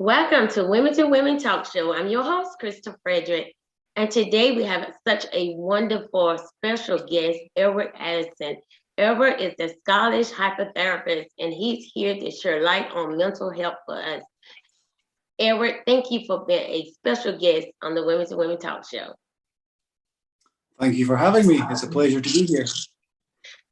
Welcome to Women Talk Show. I'm your host, Krista Frederick. And today we have such a wonderful special guest, Edward Addison. Edward is the Scottish hypnotherapist, and he's here to share light on mental health for us. Edward, thank you for being a special guest on the Women Talk Show. Thank you for having me. It's a pleasure to be here.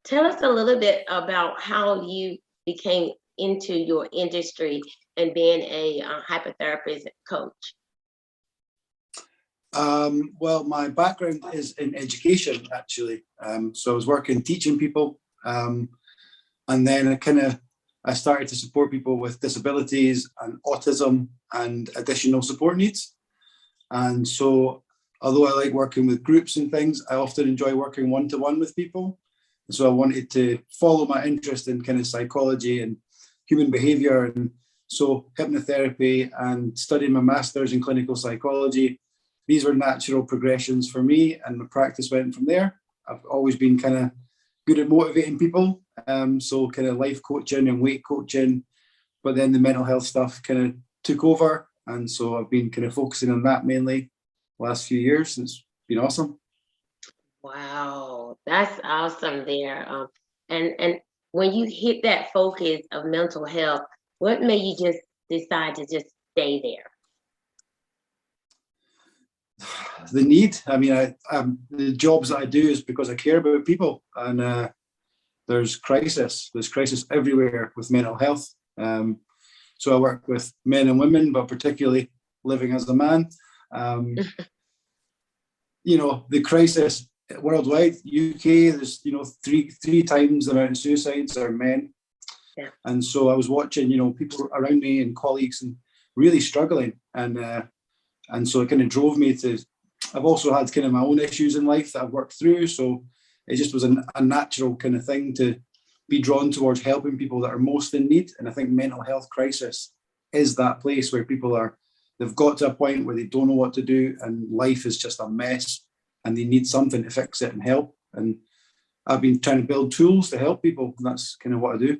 Tell us a little bit about how you became into your industry and being a hypnotherapist coach. Well, my background is in education, actually. So I was working teaching people, and then I started to support people with disabilities and autism and additional support needs. And so, although I like working with groups and things, I often enjoy working one-to-one with people. And so I wanted to follow my interest in kind of psychology and human behavior. And so hypnotherapy and studying my master's in clinical psychology, these were natural progressions for me, and my practice went from there. I've always been kind of good at motivating people. So kind of life coaching and weight coaching, but then the mental health stuff kind of took over. And so I've been kind of focusing on that mainly last few years. It's been awesome. Wow, that's awesome there. And when you hit that focus of mental health, what made you just decide to just stay there? The need. I mean, the jobs that I do is because I care about people, and there's crisis. There's crisis everywhere with mental health. So I work with men and women, but particularly living as a man. The crisis worldwide, UK, there's three times the amount of suicides are men. Yeah. And so I was watching, people around me and colleagues and really struggling, and so it kind of drove me to. I've also had kind of my own issues in life that I've worked through, so it just was a natural kind of thing to be drawn towards helping people that are most in need. And I think mental health crisis is that place where they've got to a point where they don't know what to do, and life is just a mess, and they need something to fix it and help. And I've been trying to build tools to help people, and that's kind of what I do.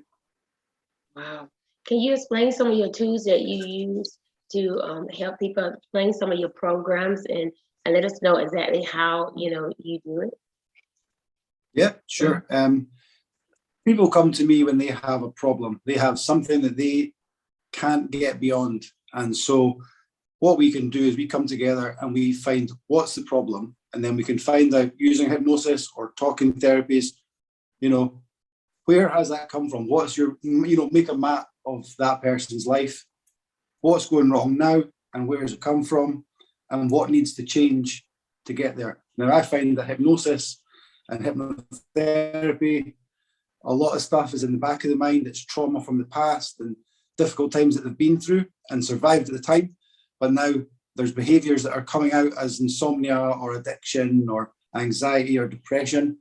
Wow. Can you explain some of your tools that you use to help people? Explain some of your programs and let us know exactly how you do it. Yeah, sure. People come to me when they have a problem. They have something that they can't get beyond. And so what we can do is we come together and we find what's the problem. And then we can find out, using hypnosis or talking therapies, where has that come from? What's make a map of that person's life. What's going wrong now, and where has it come from, and what needs to change to get there. Now, I find that hypnosis and hypnotherapy, a lot of stuff is in the back of the mind. It's trauma from the past and difficult times that they've been through and survived at the time. But now there's behaviors that are coming out as insomnia or addiction or anxiety or depression.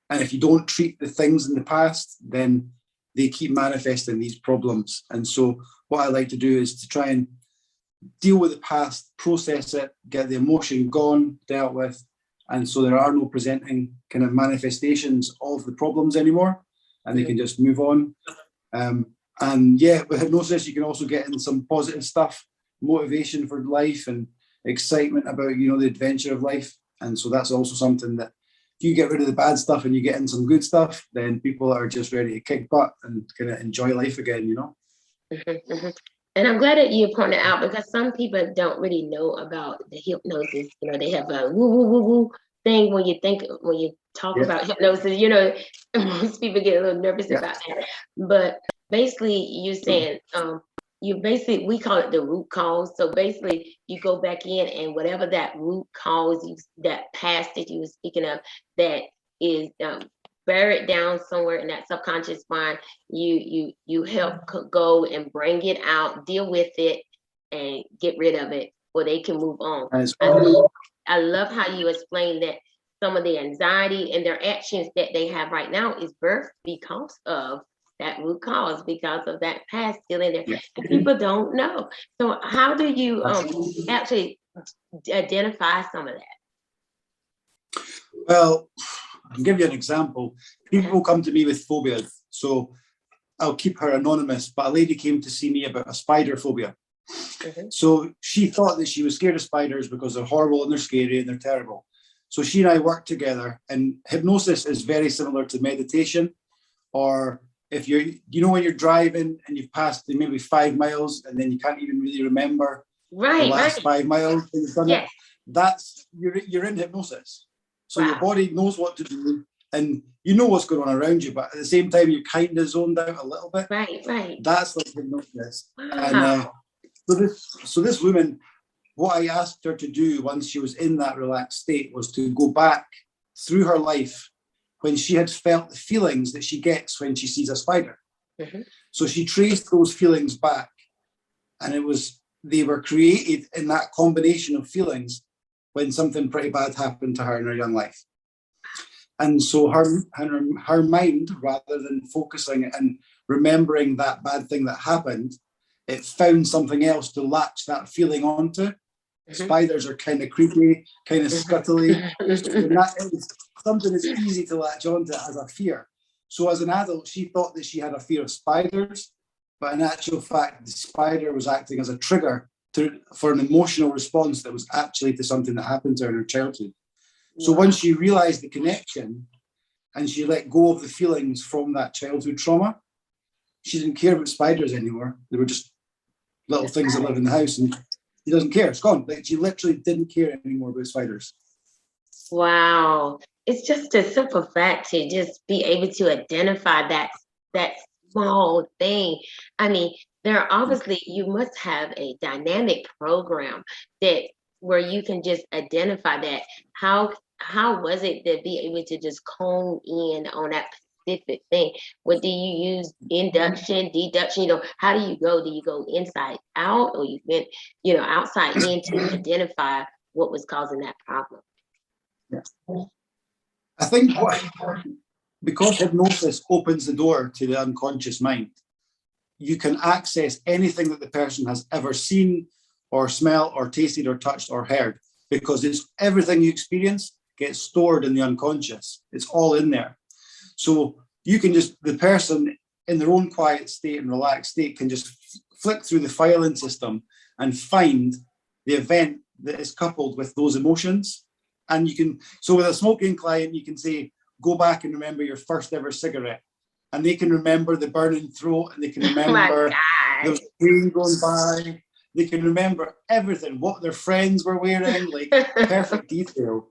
And if you don't treat the things in the past, then they keep manifesting these problems. And so what I like to do is to try and deal with the past, process it, get the emotion gone, dealt with. And so there are no presenting kind of manifestations of the problems anymore, and they can just move on. And yeah, with hypnosis, you can also get in some positive stuff, motivation for life and excitement about, the adventure of life. And so that's also something that if you get rid of the bad stuff and you get in some good stuff, then people are just ready to kick butt and kind of enjoy life again, Mm-hmm, mm-hmm. And I'm glad that you pointed out, because some people don't really know about the hypnosis. They have a woo woo woo woo thing when you talk about hypnosis. Most people get a little nervous about that. But basically, you're saying we call it the root cause. So basically, you go back in, and whatever that root cause, that past that you were speaking of, that is buried down somewhere in that subconscious mind, you help go and bring it out, deal with it, and get rid of it, or they can move on. I love how you explain that some of the anxiety and their actions that they have right now is birthed because of that root cause, because of that past still in there. And people don't know. So how do you actually identify some of that? Well, I'll give you an example. People come to me with phobias. So I'll keep her anonymous, but a lady came to see me about a spider phobia. So she thought that she was scared of spiders because they're horrible and they're scary and they're terrible. So she and I worked together, and hypnosis is very similar to meditation. Or if when you're driving and you've passed maybe 5 miles and then you can't even really remember the last 5 miles that you've done it, that's you're in hypnosis. So your body knows what to do, and you know what's going on around you, but at the same time you're kind of zoned out a little bit. Right. That's like hypnosis. Wow. And so this woman, what I asked her to do once she was in that relaxed state was to go back through her life when she had felt the feelings that she gets when she sees a spider. So she traced those feelings back, and they were created in that combination of feelings when something pretty bad happened to her in her young life. And so her mind, rather than focusing and remembering that bad thing that happened, it found something else to latch that feeling onto. Spiders are kind of creepy, kind of scuttly. And that is something that's easy to latch onto as a fear. So as an adult, she thought that she had a fear of spiders, but in actual fact, the spider was acting as a trigger for an emotional response that was actually to something that happened to her in her childhood. So once she realized the connection and she let go of the feelings from that childhood trauma, she didn't care about spiders anymore. They were just little things that live in the house, and she doesn't care. It's gone. Like, she literally didn't care anymore about spiders. Wow. It's just a simple fact to just be able to identify that small thing. I mean, you must have a dynamic program where you can just identify that. How was it to be able to just hone in on that specific thing? What do you use? Induction, deduction? How do you go? Do you go inside out, or you went, outside in to identify what was causing that problem? I think because hypnosis opens the door to the unconscious mind, you can access anything that the person has ever seen or smelled or tasted or touched or heard, because it's everything you experience gets stored in the unconscious. It's all in there. So you can the person in their own quiet state and relaxed state can just flick through the filing system and find the event that is coupled with those emotions. And so with a smoking client, you can say, go back and remember your first ever cigarette. And they can remember the burning throat, and they can remember the train going by. They can remember everything, what their friends were wearing, like perfect detail.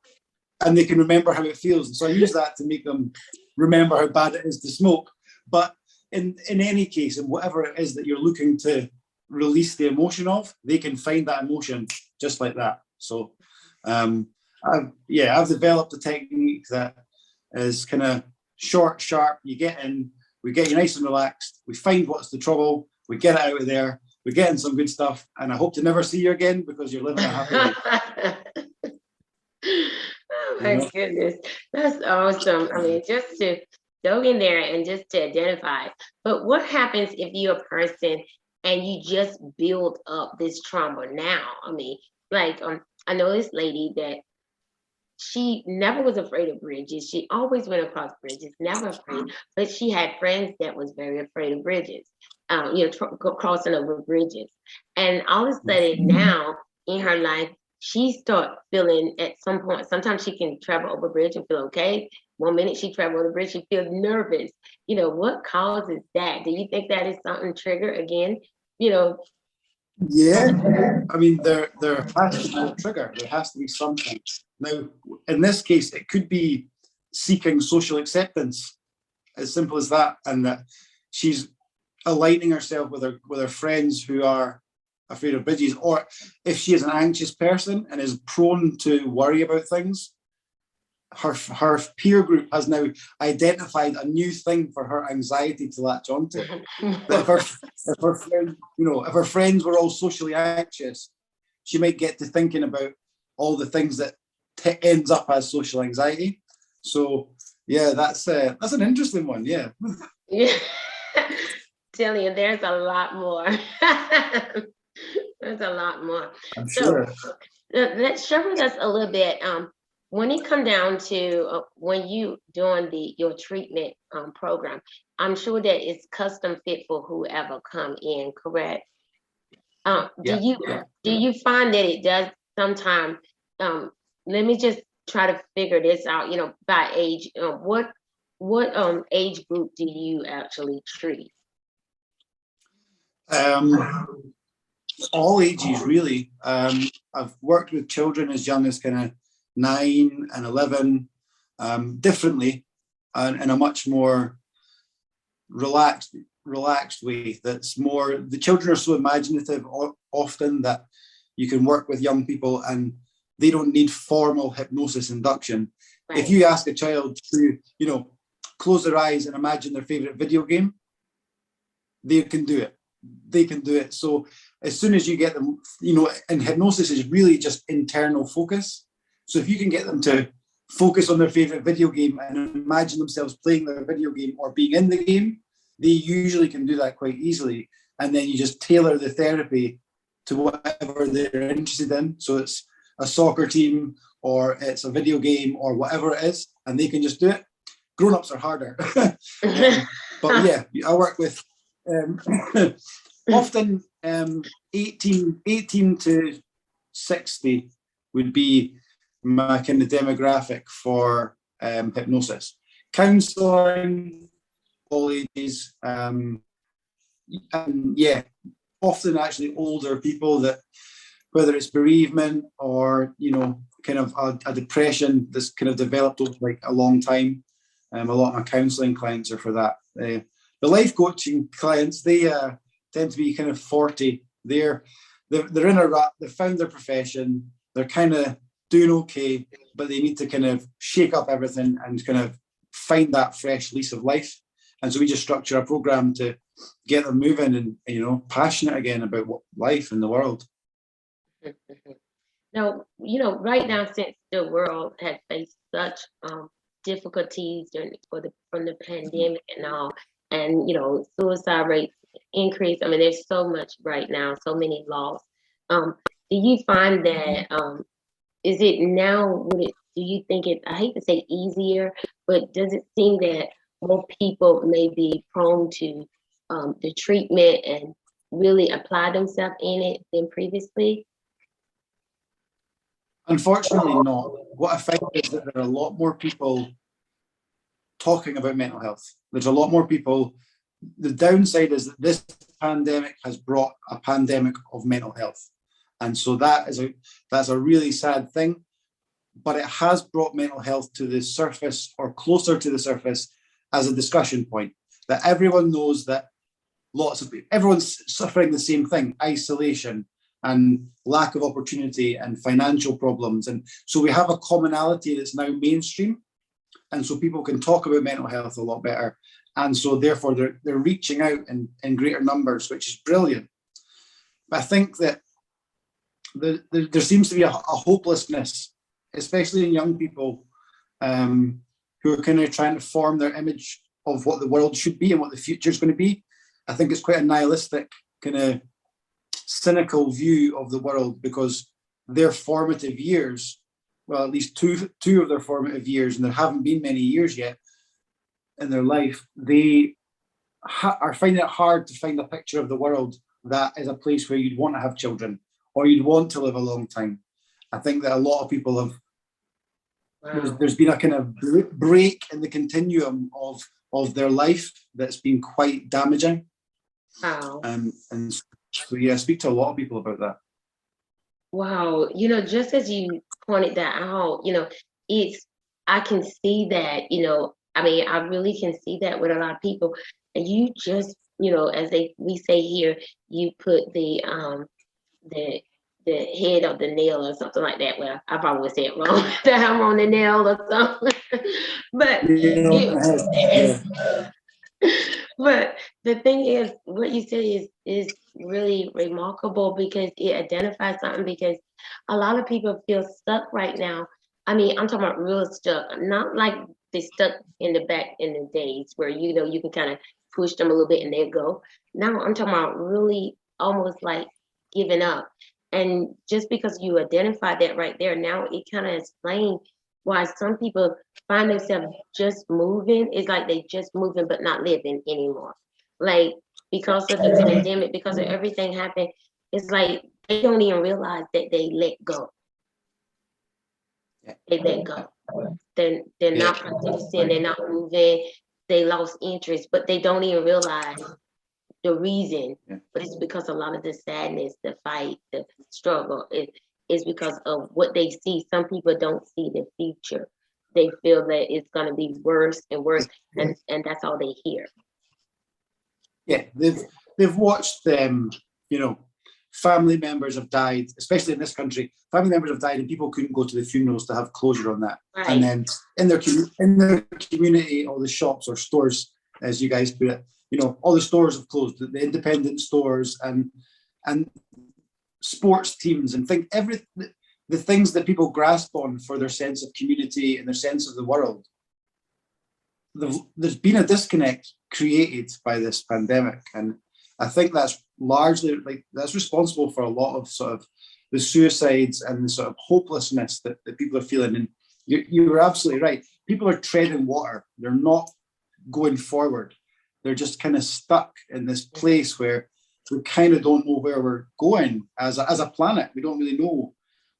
And they can remember how it feels. And so I use that to make them remember how bad it is to smoke. But in any case, and whatever it is that you're looking to release the emotion of, they can find that emotion just like that. So I've developed a technique that is kind of short, sharp. You get in, we get you nice and relaxed, we find what's the trouble, we get it out of there, we get in some good stuff, and I hope to never see you again because you're living a happy life. Oh my goodness, that's awesome. I mean, just to go in there and just to identify. But what happens if you're a person and you just build up this trauma now? I mean, like I know this lady that she never was afraid of bridges. She always went across bridges, never afraid. But she had friends that was very afraid of bridges, crossing over bridges. And all of a sudden now in her life, she started feeling at some point, sometimes she can travel over a bridge and feel okay. 1 minute she traveled over the bridge, she feels nervous. What causes that? Do you think that is something trigger again? Yeah, I mean, there has to be a trigger. There has to be something. Now, in this case, it could be seeking social acceptance, as simple as that, and that she's aligning herself with her friends who are afraid of bridges, or if she is an anxious person and is prone to worry about things, her peer group has now identified a new thing for her anxiety to latch onto. If her friends were all socially anxious, she might get to thinking about all the things that ends up as social anxiety. So yeah, that's an interesting one. Yeah. Tell you, there's a lot more. There's a lot more. I'm sure. So let's share with us a little bit. When it come down to when you doing your treatment program, I'm sure that it's custom fit for whoever come in, correct? Do you Yeah. find that it does sometimes? Let me just try to figure this out. By age, what age group do you actually treat? Um, all ages really. I've worked with children as young as kind of 9 and 11, differently, and in a much more relaxed way. That's more, the children are so imaginative often that you can work with young people and they don't need formal hypnosis induction. Right. If you ask a child to, close their eyes and imagine their favorite video game, they can do it. So as soon as you get them, and hypnosis is really just internal focus. So if you can get them to focus on their favorite video game and imagine themselves playing their video game or being in the game, they usually can do that quite easily. And then you just tailor the therapy to whatever they're interested in. So it's a soccer team or it's a video game or whatever it is, and they can just do it. Grown-ups are harder. But yeah, I work with often 18 to 60 would be my kind of demographic for hypnosis. Counselling, all ages, and yeah, often actually older people that, whether it's bereavement or, kind of a depression that's kind of developed over like a long time. A lot of my counselling clients are for that. The life coaching clients, they tend to be kind of 40. They're in a rut. They've found their profession. They're kind of doing okay, but they need to kind of shake up everything and kind of find that fresh lease of life. And so we just structure a program to get them moving and, passionate again about life and the world. Now, right now, since the world has faced such difficulties from the pandemic and all, and suicide rates increase. I mean, there's so much right now, so many laws. Do you find that is it now? Do you think it? I hate to say easier, but does it seem that more people may be prone to the treatment and really apply themselves in it than previously? Unfortunately not. What I find is that there are a lot more people talking about mental health. There's a lot more people. The downside is that this pandemic has brought a pandemic of mental health. And so that's a really sad thing. But it has brought mental health to the surface or closer to the surface as a discussion point, that everyone knows that everyone's suffering the same thing: isolation and lack of opportunity and financial problems. And so we have a commonality that's now mainstream. And so people can talk about mental health a lot better. And so therefore they're reaching out in greater numbers, which is brilliant. But I think that there seems to be a hopelessness, especially in young people who are kind of trying to form their image of what the world should be and what the future is going to be. I think it's quite a nihilistic, kind of cynical view of the world, because their formative years, well, at least two of their formative years, and there haven't been many years yet in their life, they are finding it hard to find a picture of the world that is a place where you'd want to have children or you'd want to live a long time. I think that a lot of people have, there's been a kind of break in the continuum of their life that's been quite damaging. Wow. And so, yeah, I speak to a lot of people about that. Wow. Just as you pointed that out, I can see that, I mean, I really can see that with a lot of people. And you just, as we say here, you put the head of the nail or something like that. Well, I probably would say it wrong. The hammer on the nail or something. But but the thing is, what you said is really remarkable, because it identifies something. Because a lot of people feel stuck right now. I mean, I'm talking about real stuck, not like they stuck in the back in the days where you can kind of push them a little bit and they go. Now I'm talking about really almost like giving up. And just because you identified that right there, now it kind of explains why some people find themselves just moving. It's like they just moving but not living anymore. Like, because of the pandemic, because of everything happened, it's like they don't even realize that they let go. Yeah. They let go. They're not producing, they're not moving, they lost interest, but they don't even realize the reason. But it's because a lot of the sadness, the fight, the struggle is because of what they see. Some people don't see the future. They feel that it's going to be worse and worse, and that's all they hear. Yeah, they've watched them, you know, family members have died, especially in this country. Family members have died, and people couldn't go to the funerals to have closure on that. Right. And then in their community, all the shops or stores, as you guys put it, you know, all the stores have closed. The independent stores and sports teams and the things that people grasp on for their sense of community and their sense of the world. There's been a disconnect created by this pandemic, and I think that's largely that's responsible for a lot of sort of the suicides and the sort of hopelessness that people are feeling. And you were absolutely right. People are treading water. They're not going forward. They're just kind of stuck in this place where we kind of don't know where we're going as a planet. We don't really know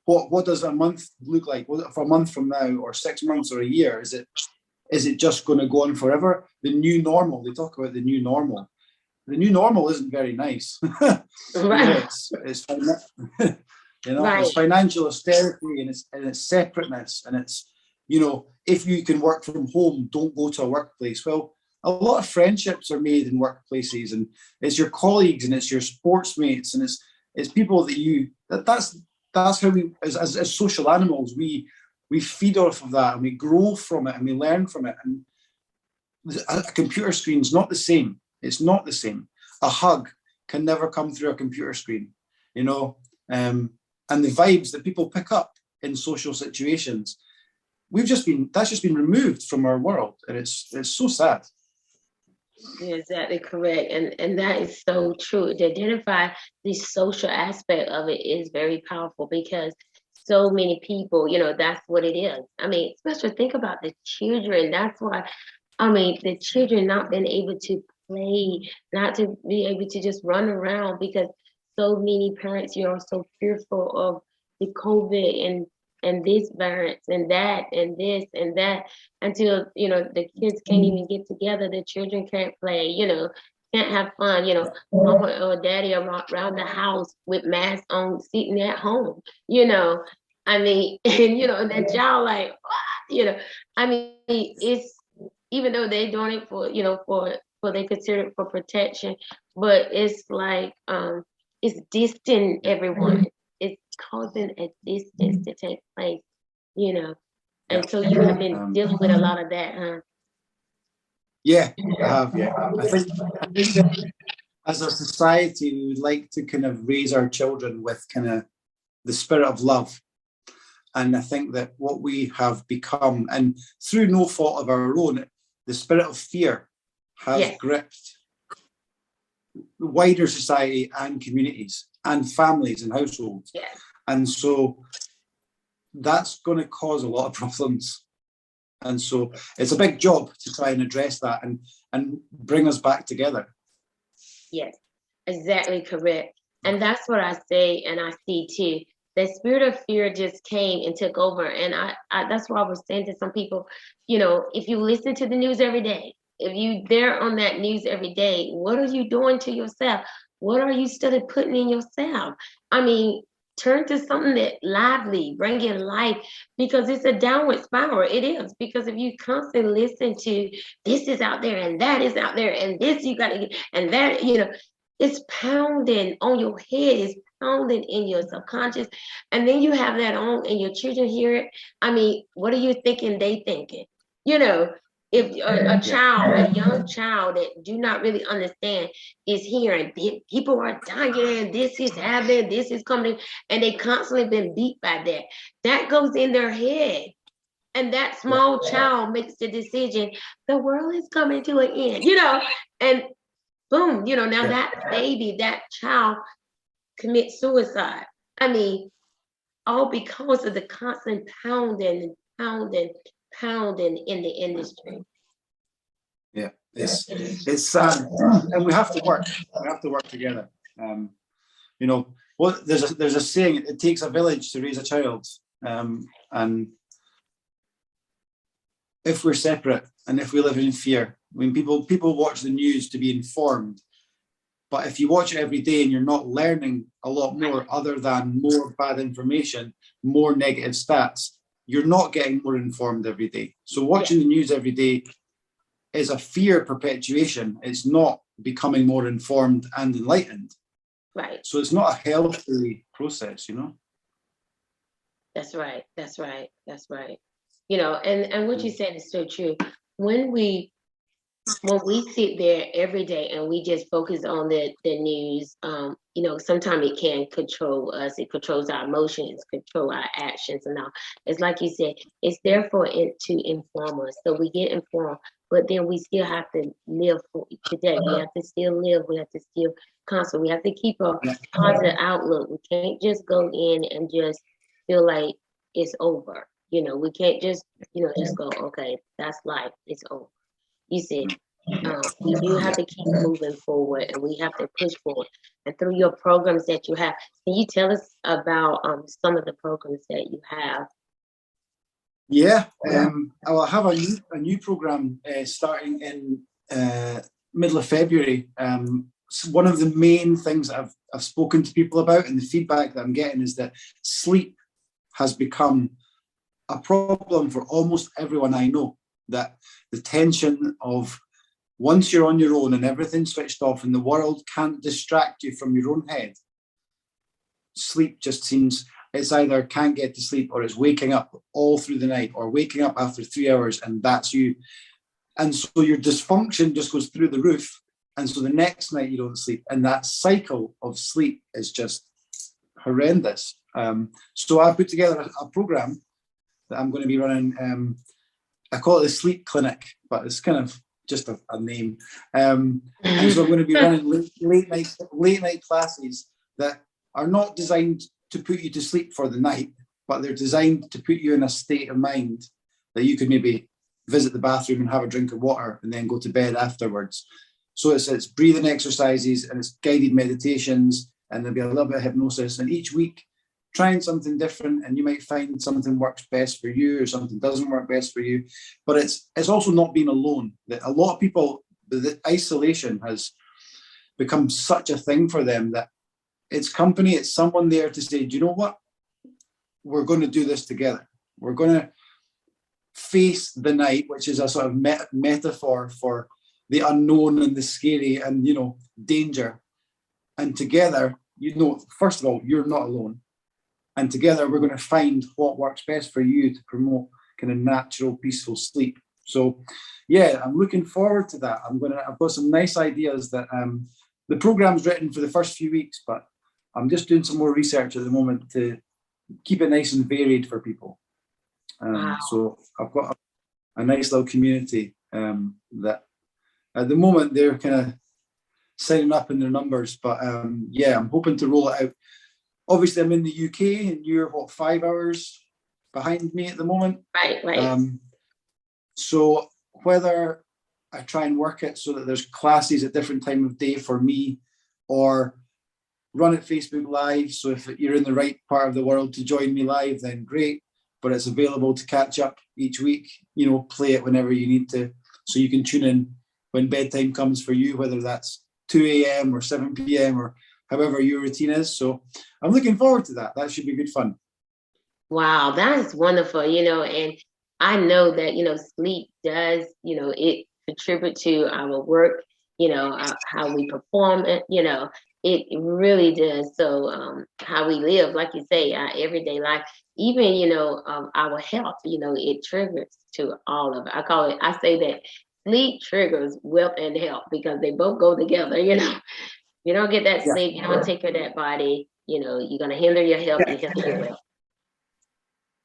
what does a month look like for a month from now, or 6 months, or a year. Is it just going to go on forever? The new normal. They talk about the new normal. The new normal isn't very nice. Right. It's it's financial austerity, and it's separateness, and it's, you know, if you can work from home, don't go to a workplace. Well, a lot of friendships are made in workplaces, and it's your colleagues, and it's your sports mates, and it's people that that's how we as social animals we feed off of that, and we grow from it, and we learn from it. And a computer screen's not the same. It's not the same. A hug can never come through a computer screen, you know. And the vibes that people pick up in social situations, that's just been removed from our world, and it's so sad. You're exactly correct, and that is so true. To identify the social aspect of it is very powerful, because so many people, you know, that's what it is. I mean, especially think about the children. That's why, I mean, the children not being able to play, not to be able to just run around, because so many parents, you know, are so fearful of the COVID and this virus and that and this and that, until, you know, the kids can't even get together. The children can't play, you know, can't have fun, you know, mama or daddy around the house with masks on, sitting at home, you know. I mean, and you know, that child like, what? You know, I mean, it's, even though they're doing it for, you know, for they consider it for protection, but it's like it's distant everyone. It's causing a distance to take place, you know. And so you have been dealing with a lot of that, huh? Yeah, I have. Yeah, I think that as a society, we would like to kind of raise our children with kind of the spirit of love. And I think that what we have become, and through no fault of our own, the spirit of fear has gripped the wider society and communities and families and households. Yeah. And so that's going to cause a lot of problems. And so it's a big job to try and address that and bring us back together. Yes, exactly correct. And that's what I say, and I see too. The spirit of fear just came and took over. And I that's why I was saying to some people, you know, if you listen to the news every day, if you there on that news every day, what are you doing to yourself? What are you still putting in yourself? I mean, turn to something that lively, bring in life, because it's a downward spiral. It is, because if you constantly listen to this is out there and that is out there and this you got to get and that, you know, it's pounding on your head, it's pounding in your subconscious, and then you have that on and your children hear it. I mean, what are you thinking they thinking? You know, if a child, a young child that do not really understand is hearing people are dying, this is happening, this is coming, and they constantly been beat by that. That goes in their head. And that small child makes the decision, the world is coming to an end, you know, and boom, you know, now that baby, that child commits suicide. I mean, all because of the constant pounding, pounding in the industry. Yeah, it's sad, and we have to work. We have to work together. You know, what there's a saying, it takes a village to raise a child. And if we're separate and if we live in fear, I mean, people watch the news to be informed, but if you watch it every day and you're not learning a lot more other than more bad information, more negative stats, you're not getting more informed every day. So watching the news every day is a fear perpetuation. It's not becoming more informed and enlightened. Right. So it's not a healthy process, you know? That's right. That's right. That's right. You know, and what you said is so true. When we sit there every day and we just focus on the news, you know, sometimes it can control us. It controls our emotions, control our actions, and all. It's like you said, it's there for it to inform us. So we get informed, but then we still have to live for today. We have to still live. We have to still constant. We have to keep a positive outlook. We can't just go in and just feel like it's over. You know, we can't just, you know, just go, okay, that's life. It's over. You said we do have to keep moving forward, and we have to push forward. And through your programs that you have, can you tell us about some of the programs that you have? Yeah, I'll have a new program starting in middle of February. So one of the main things that I've spoken to people about, and the feedback that I'm getting, is that sleep has become a problem for almost everyone I know. That the tension of once you're on your own and everything's switched off and the world can't distract you from your own head, sleep just seems, it's either can't get to sleep or it's waking up all through the night or waking up after 3 hours and that's you. And so your dysfunction just goes through the roof. And so the next night you don't sleep. And that cycle of sleep is just horrendous. So I put together a program that I'm going to be running. I call it the sleep clinic, but it's kind of just a name. And so I'm going to be running late night classes that are not designed to put you to sleep for the night, but they're designed to put you in a state of mind that you could maybe visit the bathroom and have a drink of water and then go to bed afterwards. So it's breathing exercises and it's guided meditations, and there'll be a little bit of hypnosis. And each week, trying something different, and you might find something works best for you or something doesn't work best for you. But it's also not being alone. That a lot of people, the isolation has become such a thing for them that it's company, it's someone there to say, do you know what? We're going to do this together. We're going to face the night, which is a sort of metaphor for the unknown and the scary and, you know, danger. And together, you know, first of all, you're not alone. And together we're going to find what works best for you to promote kind of natural, peaceful sleep. So yeah, I'm looking forward to that. I've got some nice ideas that the program's written for the first few weeks, but I'm just doing some more research at the moment to keep it nice and varied for people. Wow. So I've got a nice little community that at the moment they're kind of signing up in their numbers, but yeah, I'm hoping to roll it out. Obviously, I'm in the UK, and you're 5 hours behind me at the moment. Right. So whether I try and work it so that there's classes at different time of day for me, or run it Facebook Live. So if you're in the right part of the world to join me live, then great. But it's available to catch up each week. You know, play it whenever you need to, so you can tune in when bedtime comes for you, whether that's 2 a.m. or 7 p.m. or however your routine is. So I'm looking forward to that. That should be good fun. Wow, that is wonderful, you know, and I know that, you know, sleep does, you know, it contribute to our work, you know, how we perform it, you know, it really does. So how we live, like you say, our everyday life, even, you know, our health, you know, it triggers to all of it. I say that sleep triggers wealth and health because they both go together, you know. You don't get that sleep, you don't take care of that body, you know, you're going to hinder your health and hinder your wealth.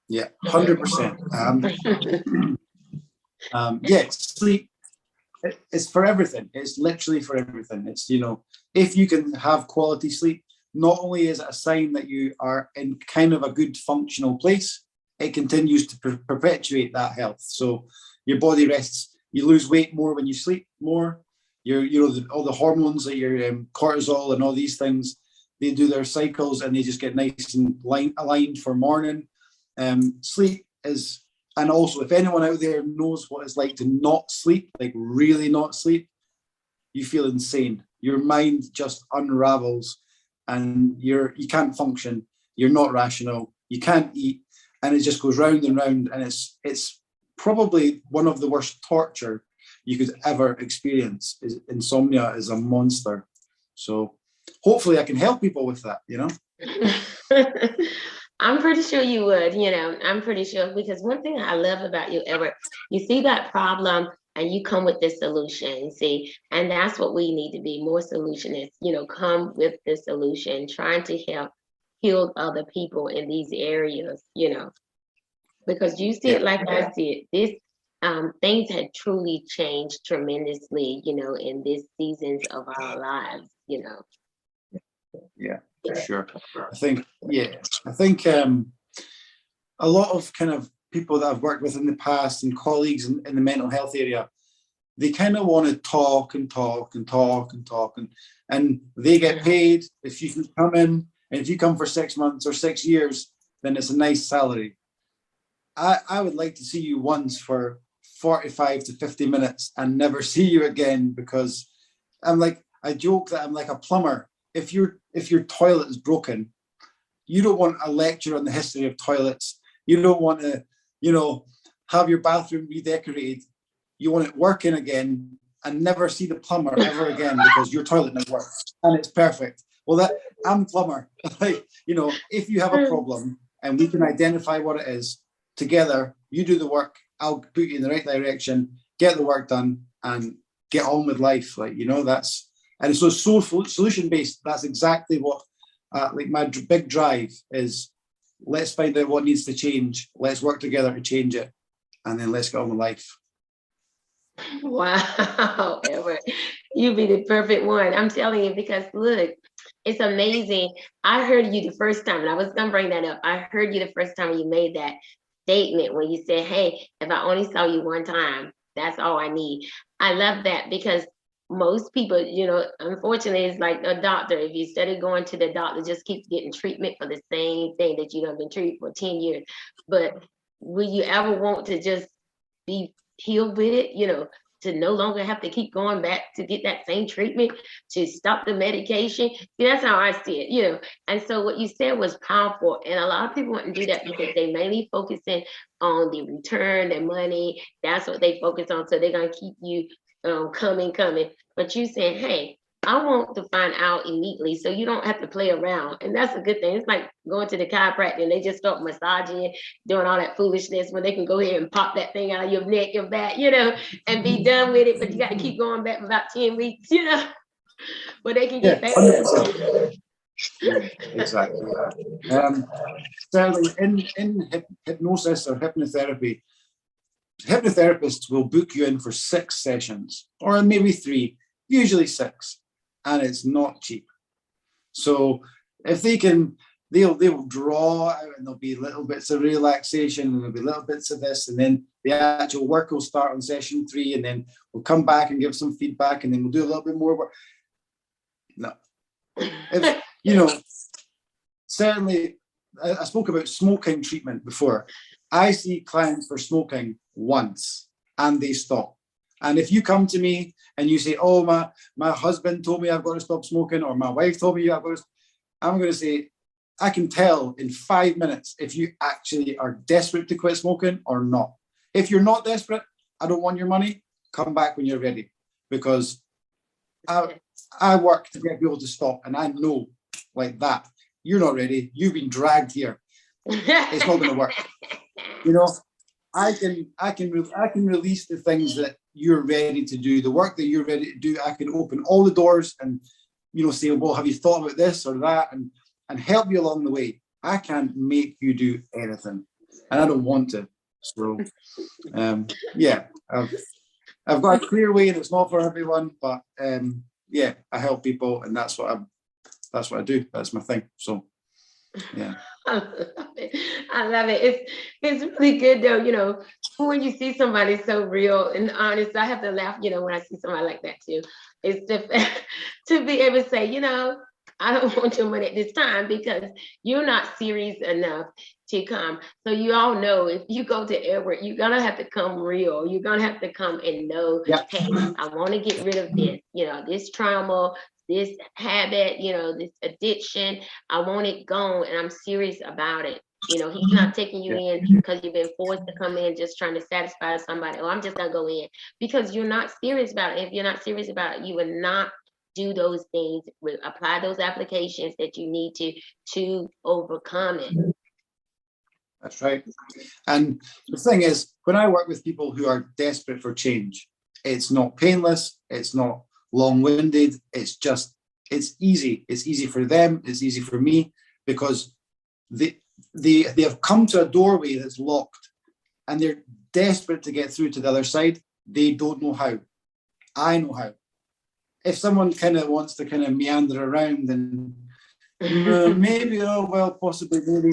Yeah, 100%. Yeah, sleep is for everything. It's literally for everything. It's, you know, if you can have quality sleep, not only is it a sign that you are in kind of a good functional place, it continues to perpetuate that health. So your body rests. You lose weight more when you sleep more. All the hormones that your cortisol and all these things, they do their cycles and they just get nice and aligned for morning. Sleep is, and also if anyone out there knows what it's like to not sleep, like really not sleep, you feel insane. Your mind just unravels and you can't function. You're not rational. You can't eat, and it just goes round and round. And it's probably one of the worst torture you could ever experience. Insomnia is a monster. So hopefully I can help people with that, you know? I'm pretty sure you would, I'm pretty sure, because one thing I love about you, Edward, you see that problem and you come with the solution, see, and that's what we need to be, more solutionists, come with the solution, trying to help heal other people in these areas, because you see it like I see it. This things had truly changed tremendously, in these seasons of our lives, Yeah, for sure. I think a lot of kind of people that I've worked with in the past and colleagues in the mental health area, they kind of want to talk and talk and talk and talk, and they get paid if you can come in, and if you come for 6 months or 6 years, then it's a nice salary. I would like to see you once for 45 to 50 minutes and never see you again, because I joke that I'm like a plumber. If your toilet is broken, you don't want a lecture on the history of toilets. You don't want to, have your bathroom redecorated. You want it working again and never see the plumber ever again because your toilet never works and it's perfect. Well, I'm a plumber. If you have a problem and we can identify what it is together, you do the work. I'll put you in the right direction, get the work done, and get on with life. That's. And so solution based, that's exactly what my big drive is. Let's find out what needs to change. Let's work together to change it. And then let's get on with life. Wow, Edward, you be the perfect one. I'm telling you, because look, it's amazing. I heard you the first time, and I was going to bring that up. I heard you the first time when you made that statement, when you said, hey, if I only saw you one time, that's all I need. I love that, because most people, unfortunately, it's like a doctor. If you study going to the doctor, just keep getting treatment for the same thing that you have been treated for 10 years. But will you ever want to just be healed with it, to no longer have to keep going back to get that same treatment, to stop the medication? See, that's how I see it, And so what you said was powerful. And a lot of people wouldn't do that because they mainly focusing on the return, the money. That's what they focus on. So they're going to keep you coming. But you saying, hey, I want to find out immediately, so you don't have to play around. And that's a good thing. It's like going to the chiropractor and they just start massaging, doing all that foolishness, when they can go ahead and pop that thing out of your neck, your back, and be done with it. But you got to keep going back for about 10 weeks, but they can get back. Exactly. Certainly in hypnosis or hypnotherapy, hypnotherapists will book you in for 6 sessions, or maybe 3, usually 6, and it's not cheap. So if they can, they'll draw out, and there'll be little bits of relaxation, and there'll be little bits of this, and then the actual work will start on session 3, and then we'll come back and give some feedback, and then we'll do a little bit more work. No, certainly, I spoke about smoking treatment before. I see clients for smoking once and they stop. And if you come to me and you say, oh, my husband told me I've got to stop smoking, or my wife told me I've got to, I'm going to say, I can tell in 5 minutes if you actually are desperate to quit smoking or not. If you're not desperate, I don't want your money. Come back when you're ready, because I work to get people to stop, and I know like that. You're not ready. You've been dragged here. It's not going to work. I can release the things that you're ready to do, the work that you're ready to do. I can open all the doors and, say, well, have you thought about this or that, and help you along the way. I can't make you do anything, and I don't want to. So, I've got a clear way, and it's not for everyone, but I help people, and that's what I do. That's my thing. So, yeah. I love it. It's really good though, when you see somebody so real and honest. I have to laugh, when I see somebody like that too. It's to be able to say, I don't want your money at this time because you're not serious enough to come. So you all know if you go to Edward, you're gonna have to come real. You're gonna have to come and know, Yeah. hey, I want to get rid of this, this trauma, this habit, this addiction. I want it gone and I'm serious about it. He's not taking you in because you've been forced to come in just trying to satisfy somebody. Oh, I'm just gonna go in because you're not serious about it. If you're not serious about it, you will not do those things, apply those applications that you need to overcome it. That's right. And the thing is, when I work with people who are desperate for change, it's not painless, it's not long-winded, it's easy. It's easy for them, it's easy for me, because they have come to a doorway that's locked and they're desperate to get through to the other side. They don't know how. I know how. If someone kind of wants to kind of meander around and maybe, possibly, maybe,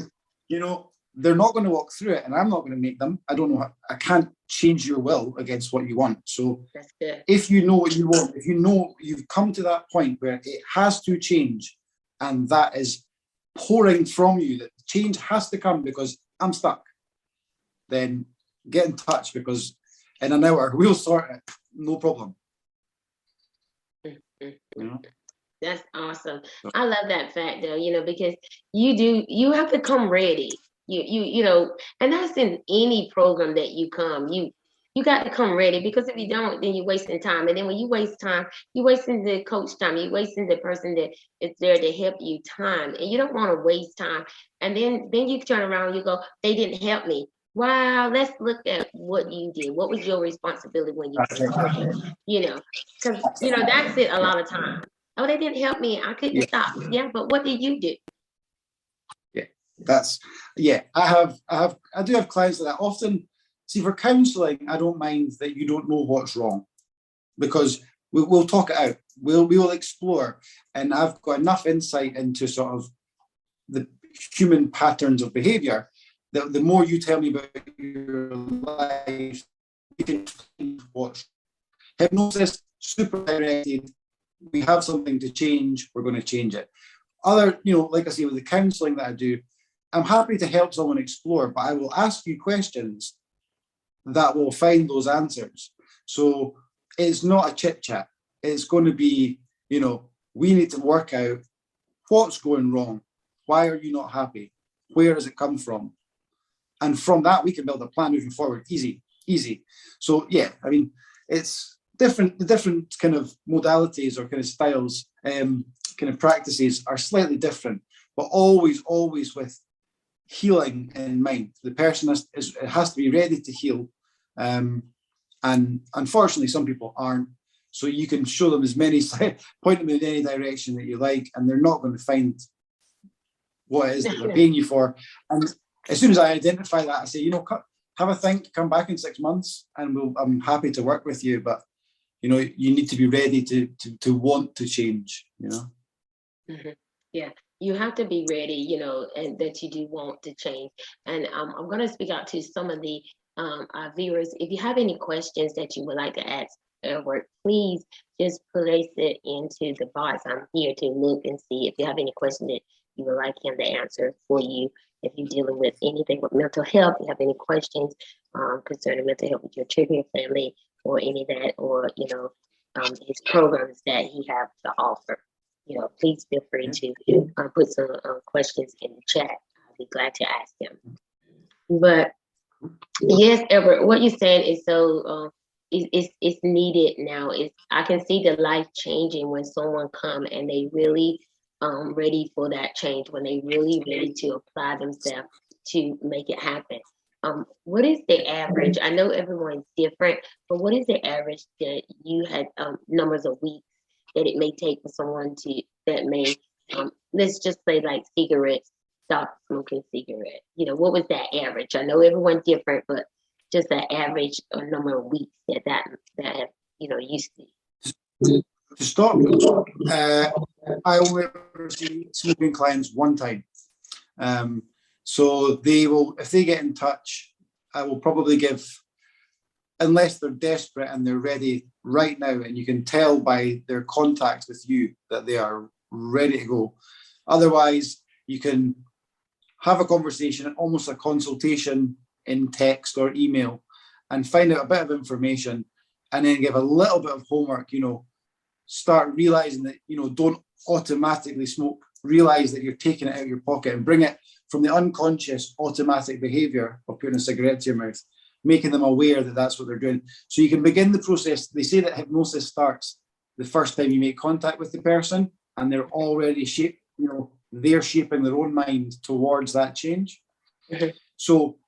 they're not going to walk through it and I'm not going to make them. I don't know how, I can't change your will against what you want. So if you know what you want, if you know you've come to that point where it has to change and that is pouring from you, that change has to come because I'm stuck, then get in touch, because in an hour we'll sort it, no problem. That's awesome. I love that fact though, because you have to come ready. And that's in any program that you come. You got to come ready, because if you don't, then you're wasting time. And then when you waste time, you're wasting the coach time. You're wasting the person that is there to help you time. And you don't want to waste time. And then you turn around and you go, they didn't help me. Wow, let's look at what you did. What was your responsibility when you did it? Because that's it a lot of times. Oh, they didn't help me. I couldn't stop. Yeah, but what did you do? I do have clients that often see, for counselling, I don't mind that you don't know what's wrong, because we'll talk it out. We will explore, and I've got enough insight into sort of the human patterns of behaviour that the more you tell me about your life, you can find what's hypnosis, super directed. We have something to change, we're going to change it. Other, like I say, with the counselling that I do, I'm happy to help someone explore, but I will ask you questions that will find those answers. So it's not a chit chat. It's going to be, we need to work out what's going wrong. Why are you not happy? Where does it come from? And from that, we can build a plan moving forward. Easy. So it's different. The different kind of modalities or kind of styles, kind of practices are slightly different, but always with healing in mind. The person has to be ready to heal, and unfortunately some people aren't. So you can show them point them in any direction that you like, and they're not going to find what it is that they're paying you for. And as soon as I identify that, I say, have a think, come back in 6 months, and I'm happy to work with you. But you need to be ready to want to change. Mm-hmm. Yeah, you have to be ready, and that you do want to change. And I'm going to speak out to some of the our viewers. If you have any questions that you would like to ask Edward, please just place it into the box. I'm here to look and see if you have any questions that you would like him to answer for you. If you're dealing with anything with mental health, you have any questions concerning mental health with your children, your family, or any of that, or his programs that he has to offer. Please feel free to put some questions in the chat. I'll be glad to ask them. But yes, Edward, what you're saying is so it's needed now. I can see the life changing when someone come and they really ready for that change, when they really ready to apply themselves to make it happen. What is the average? I know everyone's different, but what is the average that you had numbers of weeks that it may take for someone that may, let's just say like cigarettes, stop smoking cigarettes? What was that average? I know everyone's different, but just the average number of weeks that used to. To stop, I only ever see smoking clients one time. So they will, if they get in touch, I will probably give, unless they're desperate and they're ready right now, and you can tell by their contact with you that they are ready to go. Otherwise, you can have a conversation, almost a consultation in text or email, and find out a bit of information, and then give a little bit of homework, start realizing that, don't automatically smoke, realize that you're taking it out of your pocket and bring it from the unconscious automatic behavior of putting a cigarette to your mouth, making them aware that that's what they're doing. So you can begin the process. They say that hypnosis starts the first time you make contact with the person, and they're already they're shaping their own mind towards that change. Mm-hmm. So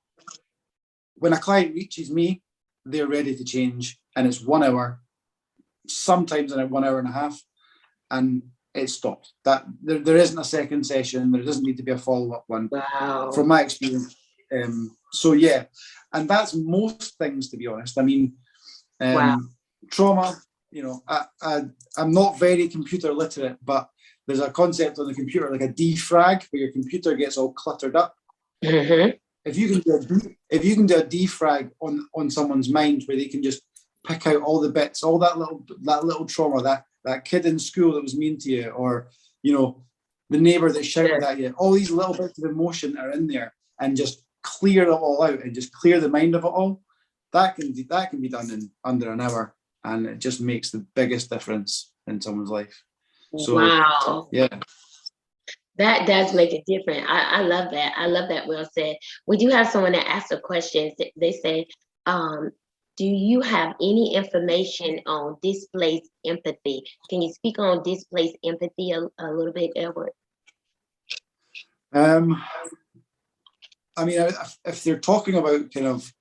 when a client reaches me, they're ready to change, and it's 1 hour, sometimes in 1 hour and a half, and it stops. That there isn't a second session. There doesn't need to be a follow-up one. Wow. From my experience. So yeah, and that's most things, to be honest. I mean, Wow. trauma. I'm not very computer literate, but there's a concept on the computer like a defrag, where your computer gets all cluttered up. Mm-hmm. If you can do a defrag on someone's mind, where they can just pick out all the bits, all that little trauma, that kid in school that was mean to you, or the neighbor that shouted at you, all these little bits of emotion that are in there, and just clear it all out and just clear the mind of it all. That can be done in under an hour, and it just makes the biggest difference in someone's life. So, wow. Yeah. That does make a difference. I love that. I love that. Well said. We do have someone that asked a question. They say, do you have any information on displaced empathy? Can you speak on displaced empathy a little bit, Edward? I mean, if they're talking about kind of,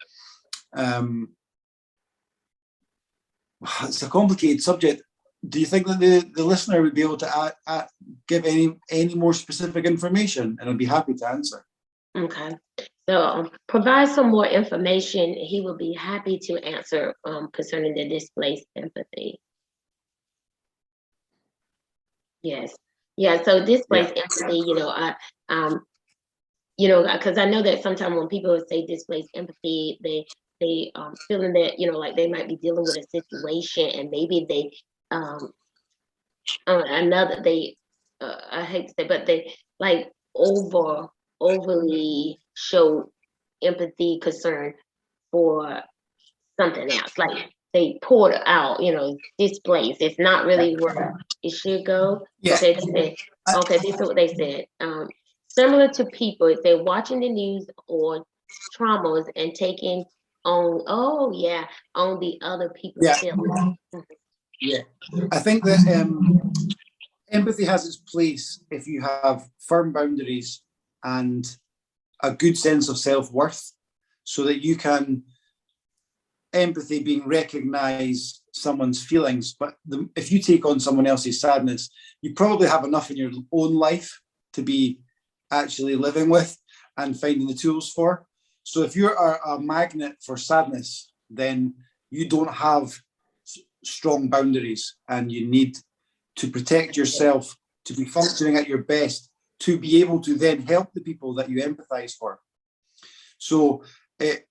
it's a complicated subject. Do you think that the listener would be able to give any more specific information? And I'd be happy to answer. Okay. So provide some more information. He will be happy to answer concerning the displaced empathy. Yes. Yeah. So displaced empathy, because I know that sometimes when people say displaced empathy, they feeling that, like they might be dealing with a situation, and maybe they I hate to say, but they like overly show empathy, concern for something else. Like they poured out, displaced. It's not really where it should go. Yeah. Okay, this is what they said. Similar to people, if they're watching the news or traumas and taking on, on the other people's feelings. Yeah, I think that empathy has its place if you have firm boundaries and a good sense of self-worth, so that you can empathy being recognize someone's feelings. But if you take on someone else's sadness, you probably have enough in your own life to be actually living with and finding the tools for. So if you're a magnet for sadness, then you don't have strong boundaries, and you need to protect yourself to be functioning at your best, to be able to then help the people that you empathize for. So it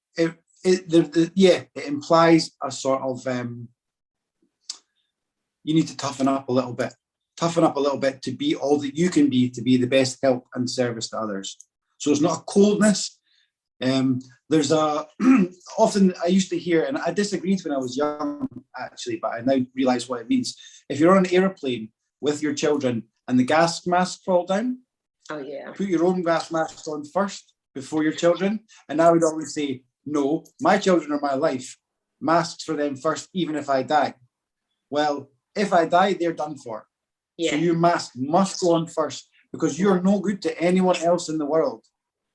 implies a sort of you need to toughen up a little bit to be all that you can be, to be the best help and service to others. So it's not a coldness. There's often I used to hear, and I disagreed when I was young actually, but I now realize what it means. If you're on an airplane with your children and the gas mask fall down, put your own gas mask on first before your children. And I would always say, no, my children are my life. Masks for them first, even if I die. Well, if I die, they're done for. Yeah. So your mask must go on first, because you're no good to anyone else in the world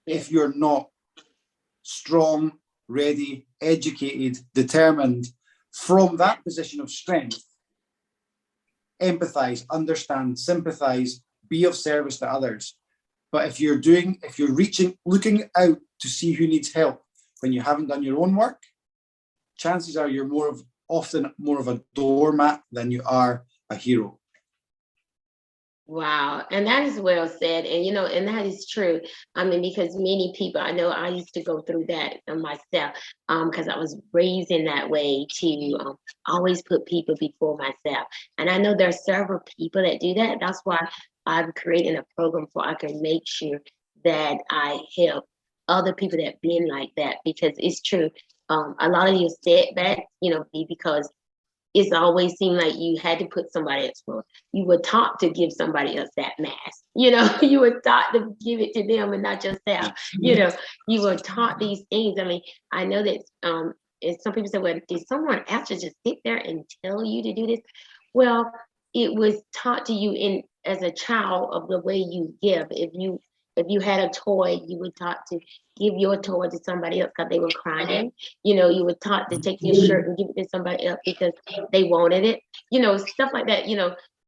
if you're not strong, ready, educated, determined from that position of strength. Empathize, understand, sympathize, be of service to others. But if you're looking out to see who needs help when you haven't done your own work, chances are you're often more of a doormat than you are a hero. Wow. And that is well said. And, and that is true. I mean, because many people, I know I used to go through that myself, because I was raised in that way to always put people before myself. And I know there are several people that do that. That's why I'm creating a program for I can make sure that I help other people that been like that, because it's true. A lot of your setbacks, be because it's always seemed like you had to put somebody else first. You were taught to give somebody else that mask. You were taught to give it to them and not yourself. You were taught these things. I mean, I know that and some people say, well, did someone else just sit there and tell you to do this? Well, it was taught to you in as a child of the way you give. If you had a toy, you were taught to give your toy to somebody else because they were crying. You were taught to take your shirt and give it to somebody else because they wanted it. Stuff like that.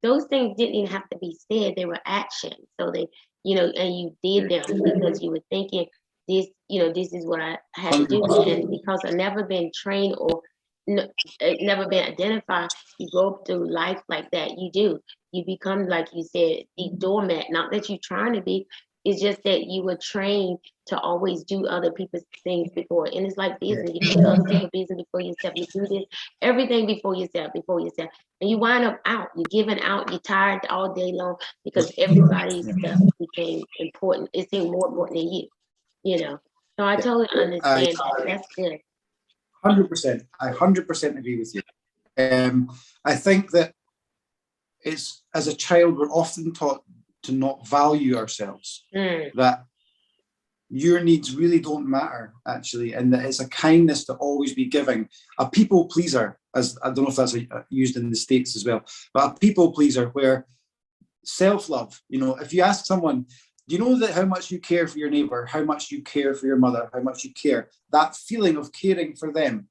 Those things didn't even have to be said. They were actions. So and you did them because you were thinking this is what I had to do. And because I've never been trained or never been identified, you go through life like that. You become, like you said, the doormat. Not that you're trying to be. It's just that you were trained to always do other people's things before. And it's like business. You put other people's business before yourself. You do this, everything before yourself. And you wind up out. You're giving out. You're tired all day long because everybody's stuff became important. It seemed more important than you. So I totally understand that. That's good. 100%. I 100% agree with you. I think that it's, as a child, we're often taught to not value ourselves, that your needs really don't matter, actually, and that it's a kindness to always be giving. A people pleaser, as I don't know if that's used in the States as well, but a people pleaser where self-love, if you ask someone, do you know that how much you care for your neighbor, how much you care for your mother, how much you care, that feeling of caring for them,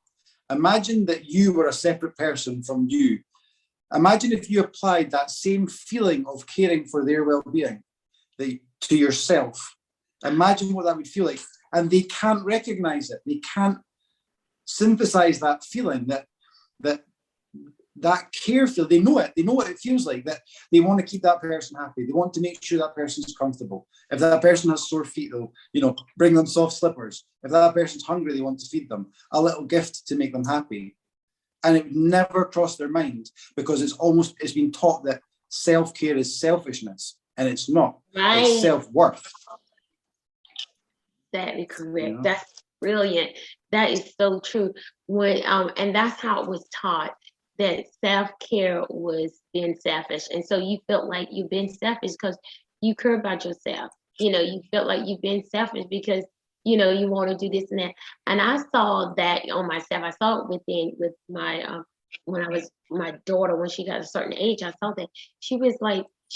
imagine that you were a separate person from you. Imagine if you applied that same feeling of caring for their well-being to yourself. Imagine what that would feel like. And they can't recognize it. They can't synthesize that feeling, that care feel. They know it. They know what it feels like, that they want to keep that person happy. They want to make sure that person's comfortable. If that person has sore feet, they'll, bring them soft slippers. If that person's hungry, they want to feed them a little gift to make them happy. And it would never cross their mind because it's been taught that self-care is selfishness, and it's not. Right. It's self-worth. Exactly correct. That's brilliant. That is so true. And that's how it was taught, that self-care was being selfish. And so you felt like you've been selfish because you care about yourself. You felt like you've been selfish because you want to do this and that. And I saw that on myself. I saw it with my when I was my daughter, when she got a certain age, I saw that she would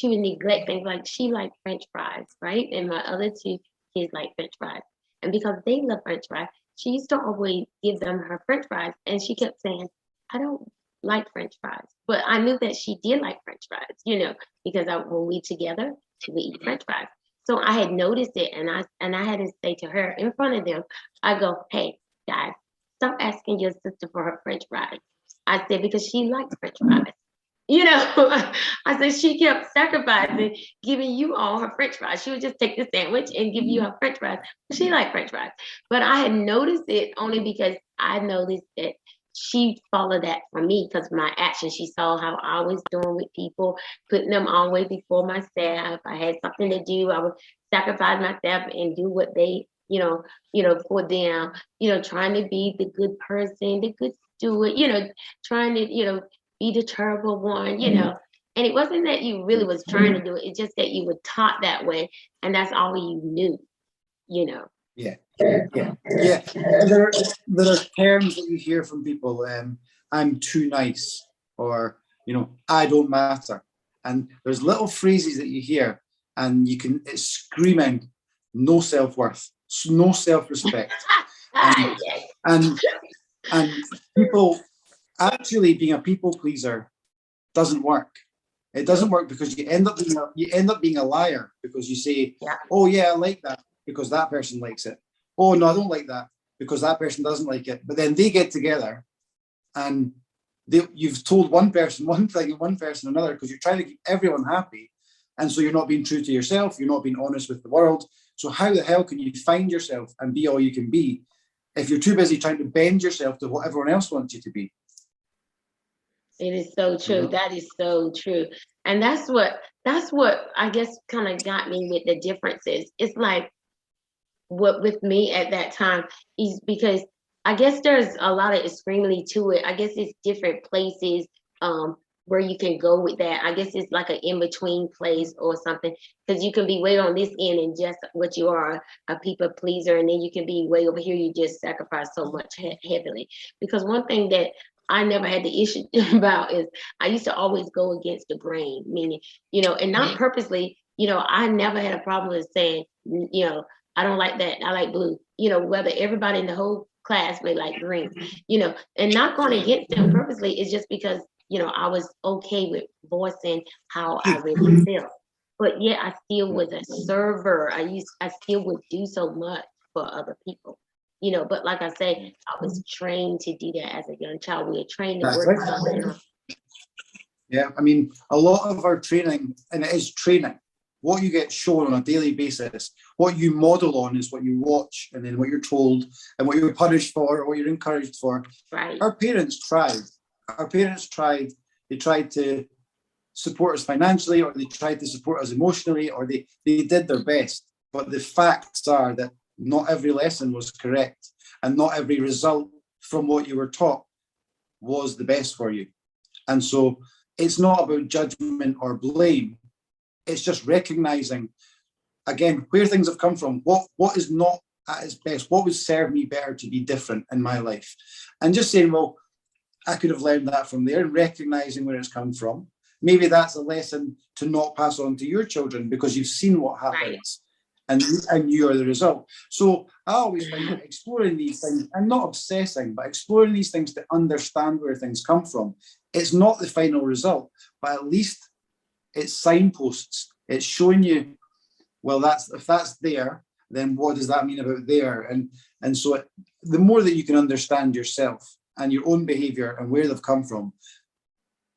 neglect things. Like she liked French fries, right? And my other two kids like French fries. And because they love French fries, she used to always give them her French fries. And she kept saying, I don't like French fries. But I knew that she did like French fries, because when we together, she would eat French fries. So I had noticed it, and I had to say to her in front of them, I go, hey, guys, stop asking your sister for her French fries. I said, because she likes French fries. I said, she kept sacrificing, giving you all her French fries. She would just take the sandwich and give you her French fries. She liked French fries. But I had noticed it only because I noticed that she followed that from me because my action. She saw how I was doing with people, putting them always before myself. I had something to do, I would sacrifice myself and do what they, for them, trying to be the good person, the good steward, trying to, be the terrible one, And it wasn't that you really was trying to do it. It's just that you were taught that way, and that's all you knew, Yeah. There are terms that you hear from people, I'm too nice, or, I don't matter. And there's little phrases that you hear, and it's screaming no self-worth, no self-respect. and people, actually being a people pleaser doesn't work. It doesn't work because you end up being a liar, because you say, oh yeah, I like that because that person likes it. Oh no, I don't like that because that person doesn't like it. But then they get together and you've told one person one thing and one person another, because you're trying to keep everyone happy. And so you're not being true to yourself. You're not being honest with the world. So how the hell can you find yourself and be all you can be if you're too busy trying to bend yourself to what everyone else wants you to be? It is so true. That is so true. And that's what I guess kind of got me with the differences. It's like what with me at that time is because I guess there's a lot of extremely to it. I guess it's different places where you can go with that. I guess it's like an in-between place or something because you can be way on this end and just what you are, a people pleaser, and then you can be way over here, you just sacrifice so much heavily. Because one thing that I never had the issue about is I used to always go against the grain, meaning, and not purposely, I never had a problem with saying, I don't like that. I like blue. Whether everybody in the whole class may like green, and not going against them purposely is just because, I was okay with voicing how I really feel. But yeah, I still was a server. I still would do so much for other people. But like I say, I was trained to do that as a young child. We were trained to That's work right. something. Yeah, I mean, a lot of our training, and it is training, what you get shown on a daily basis, what you model on is what you watch, and then what you're told, and what you're punished for, or what you're encouraged for. Right. Our parents tried. Our parents tried. They tried to support us financially, or they tried to support us emotionally, or they did their best. But the facts are that not every lesson was correct, and not every result from what you were taught was the best for you. And so it's not about judgment or blame. It's just recognizing, again, where things have come from, what is not at its best, what would serve me better to be different in my life. And just saying, well, I could have learned that from there, and recognizing where it's come from. Maybe that's a lesson to not pass on to your children because you've seen what happens. Right. And you are the result. So I always find that exploring these things, and not obsessing, but exploring these things to understand where things come from. It's not the final result, but at least it's signposts. It's showing you, well, if that's there, then what does that mean about there? And so the more that you can understand yourself and your own behavior and where they've come from,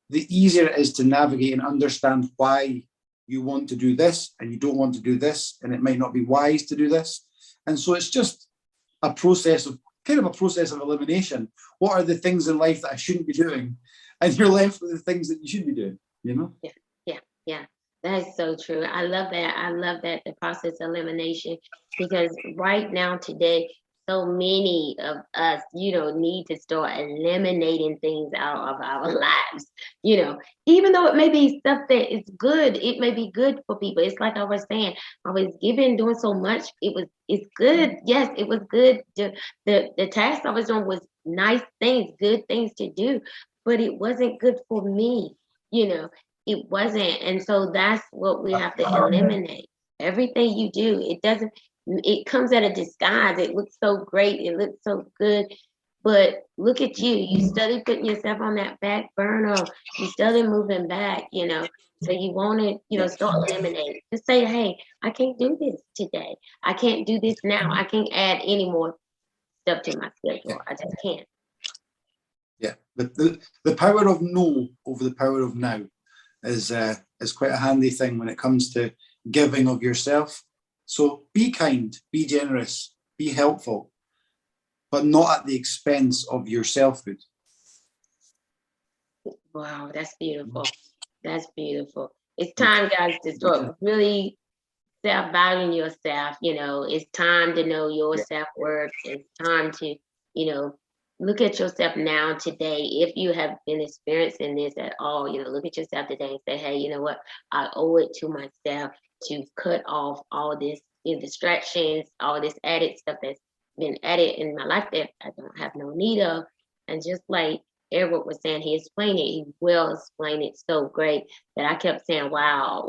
the easier it is to navigate and understand why you want to do this and you don't want to do this, and it might not be wise to do this. And so it's just a process of elimination. What are the things in life that I shouldn't be doing? And you're left with the things that you should be doing, Yeah. That is so true. I love that, the process of elimination, because right now, today, so many of us, need to start eliminating things out of our lives, even though it may be stuff that is good, it may be good for people. It's like I was saying, I was doing so much. It's good. Yes, it was good. The task I was doing was nice things, good things to do, but it wasn't good for me, it wasn't. And so that's what we have to eliminate. Everything you do, it comes at a disguise. It looks so great. It looks so good. But look at you. You study putting yourself on that back burner. You study moving back, So you want to, start eliminating. Just say, hey, I can't do this today. I can't do this now. I can't add any more stuff to my schedule. I just can't. Yeah. The power of no over the power of now is quite a handy thing when it comes to giving of yourself. So be kind, be generous, be helpful, but not at the expense of your selfhood. Wow, that's beautiful. That's beautiful. It's time, guys, to start really self-valuing yourself. It's time to know your self-worth. It's time to, look at yourself now, today. If you have been experiencing this at all, look at yourself today and say, hey, you know what? I owe it to myself to cut off all this distractions, all this added stuff that's been added in my life that I don't have no need of. And just like Edward was saying, he explained it. He will explain it so great that I kept saying, wow,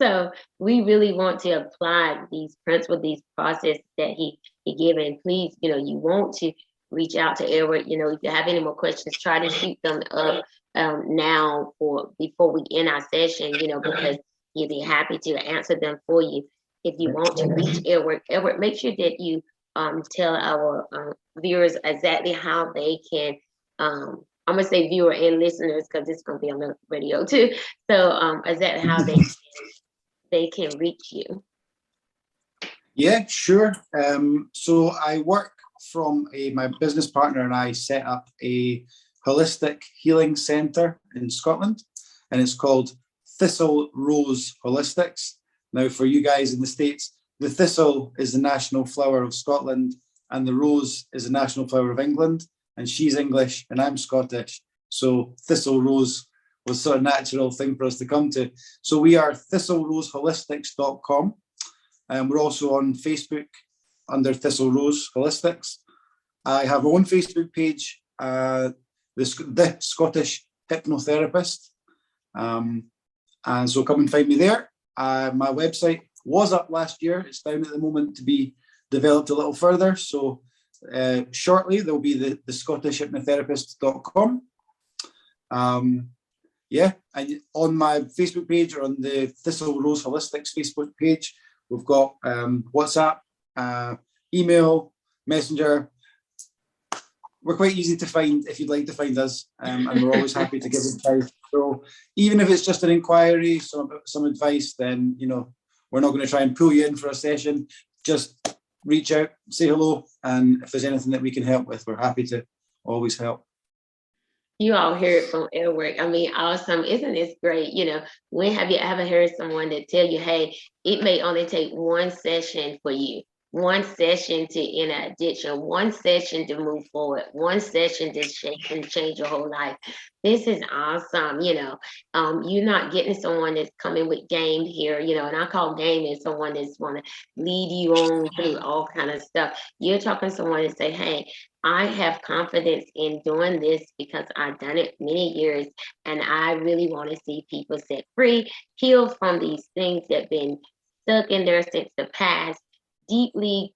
So we really want to apply these principles, these processes that he given. Please, you want to reach out to Edward. If you have any more questions, try to shoot them up now or before we end our session, because he'll be happy to answer them for you. If you want to reach Edward, make sure that you tell our viewers exactly how they can I'm gonna say viewer and listeners because it's gonna be on the radio too. So exactly how they can reach you. Yeah, sure. So I work from my business partner and I set up a holistic healing centre in Scotland, and it's called Thistle Rose Holistics. Now, for you guys in the States, the thistle is the national flower of Scotland, and the rose is the national flower of England, and she's English and I'm Scottish. So Thistle Rose was sort of natural thing for us to come to. So we are thistleroseholistics.com. And we're also on Facebook under Thistle Rose Holistics. I have my own Facebook page, the Scottish Hypnotherapist. And so come and find me there. My website was up last year. It's down at the moment to be developed a little further. So shortly there'll be the scottishhypnotherapist.com. Yeah, and on my Facebook page or on the Thistle Rose Holistics Facebook page, we've got WhatsApp, email, Messenger. We're quite easy to find if you'd like to find us, and we're always happy to give advice. So even if it's just an inquiry, some advice, then we're not going to try and pull you in for a session. Just reach out, say hello, and if there's anything that we can help with, we're happy to always help. You all hear it from Edward. I mean, awesome. Isn't this great? When have you ever heard someone that tell you, hey, it may only take one session for you, one session to end an addiction, one session to move forward, one session to change your whole life. This is awesome. You're not getting someone that's coming with game here, and I call game as someone that's want to lead you on through all kind of stuff. You're talking to someone that say, hey, I have confidence in doing this because I've done it many years, and I really want to see people set free, heal from these things that have been stuck in there since the past, deeply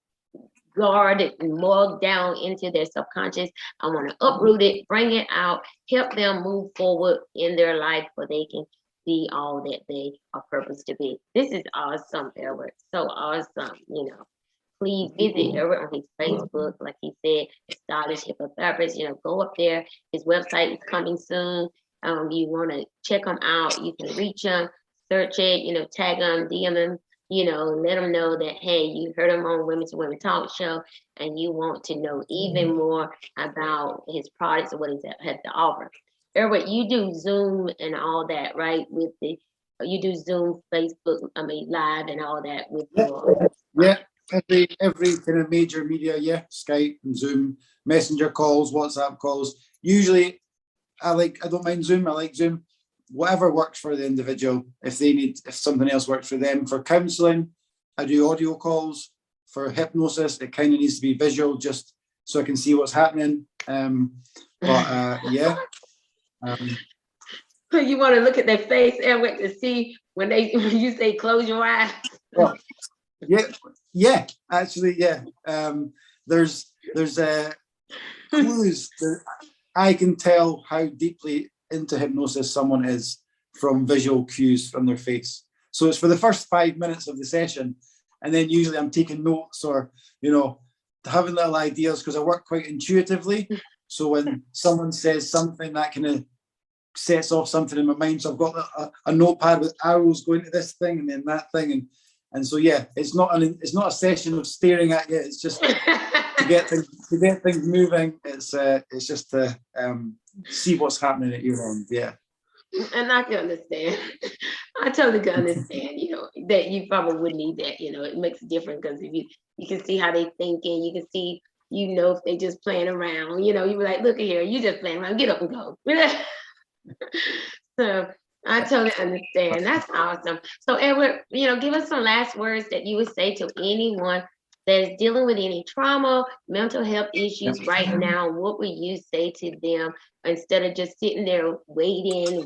guarded and mugged down into their subconscious. I want to uproot it, bring it out, help them move forward in their life so they can be all that they are purposed to be. This is awesome, Edward. So awesome, Please visit Edward on his Facebook, like he said, Scottish Hypnotherapist. Go up there. His website is coming soon. You want to check him out. You can reach him, search it, tag him, DM him, let them know that, hey, you heard him on Women to Women Talk Show, and you want to know even more about his products and what he has to offer. Edward, you do Zoom and all that, right? You do Zoom, Facebook, live and all that with your... Yeah. Every kind of major media, Skype and Zoom, Messenger calls, WhatsApp calls. Usually, I don't mind Zoom. I like Zoom. Whatever works for the individual. If something else works for them. For counselling, I do audio calls. For hypnosis, it kind of needs to be visual, just so I can see what's happening. Yeah. You want to look at their face and wait to see when you say close your eyes. Well, yeah, actually, yeah. There's clues that I can tell how deeply into hypnosis someone is from visual cues from their face. So it's for the first 5 minutes of the session, and then usually I'm taking notes or having little ideas because I work quite intuitively. So when someone says something, that kind of sets off something in my mind. So I've got a notepad with arrows going to this thing and then that thing, and so yeah, it's not a session of staring at you. It's just to get things moving. It's just to see what's happening at your end. Yeah. And I can understand. I totally can understand. That you probably would need that. It makes a difference because if you can see how they thinking, you can see if they just playing around. You be like, look at here, you just playing around. Get up and go. So I totally understand. That's awesome. So Edward, give us some last words that you would say to anyone that is dealing with any trauma, mental health issues right now. What would you say to them instead of just sitting there waiting, and